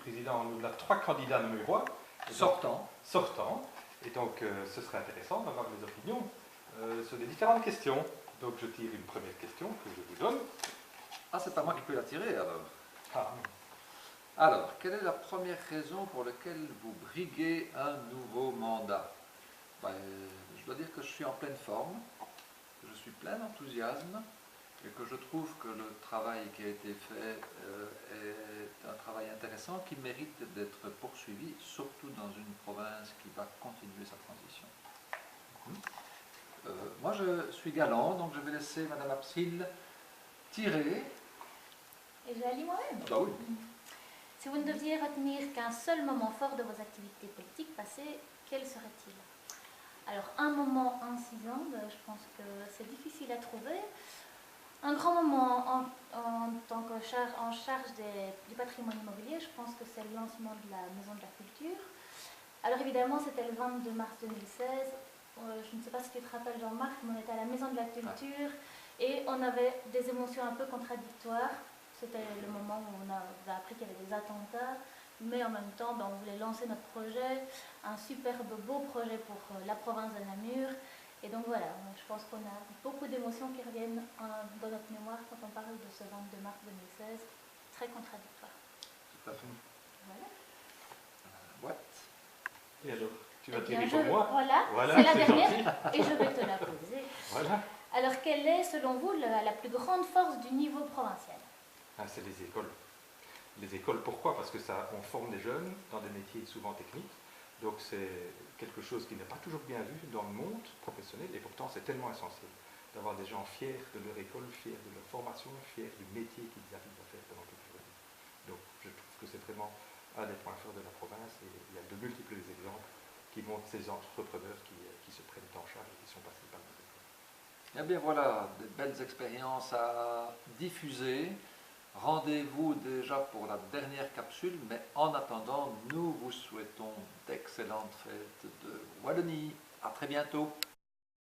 président, nous avons 3 candidats numéro 1. Sortants. Et donc, ce serait intéressant d'avoir les opinions sur les différentes questions. Donc, je tire une première question que je vous donne. Ah, c'est pas moi qui peux la tirer alors. Ah. Alors, quelle est la première raison pour laquelle vous briguez un nouveau mandat? Ben, je dois dire que je suis en pleine forme, que je suis plein d'enthousiasme et que je trouve que le travail qui a été fait est un travail intéressant qui mérite d'être poursuivi, surtout dans une province qui va continuer sa transition. Moi, je suis galant, donc je vais laisser Madame Absil tirer. Et je la lis moi-même. Bah oui. Si vous ne deviez retenir qu'un seul moment fort de vos activités politiques passées, quel serait-il? Alors, un moment incisant, je pense que c'est difficile à trouver. Un grand moment en tant en charge du patrimoine immobilier, je pense que c'est le lancement de la Maison de la Culture. Alors évidemment, c'était le 22 mars 2016. Je ne sais pas si tu te rappelles, Jean-Marc, mais on était à la Maison de la Culture et on avait des émotions un peu contradictoires. C'était le moment où on a appris qu'il y avait des attentats, mais en même temps, on voulait lancer notre projet, un superbe beau projet pour la province de Namur. Et donc voilà, je pense qu'on a beaucoup d'émotions qui reviennent dans notre mémoire quand on parle de ce 22 mars 2016, très contradictoire. Tout à fait. Voilà. Et alors, tu vas tirer pour moi? Voilà, c'est la dernière, et je vais te la poser. Voilà. Alors, quelle est, selon vous, la plus grande force du niveau provincial? C'est les écoles. Les écoles, pourquoi? Parce que on forme des jeunes dans des métiers souvent techniques. Donc c'est quelque chose qui n'est pas toujours bien vu dans le monde professionnel, et pourtant c'est tellement essentiel d'avoir des gens fiers de leur école, fiers de leur formation, fiers du métier qu'ils arrivent à faire pendant toute leur vie. Donc je trouve que c'est vraiment un des points forts de la province, et il y a de multiples exemples qui montrent ces entrepreneurs qui se prennent en charge et qui sont passés par nos écoles. Eh bien voilà, de belles expériences à diffuser. Rendez-vous déjà pour la dernière capsule, mais en attendant, nous vous souhaitons d'excellentes fêtes de Wallonie. À très bientôt.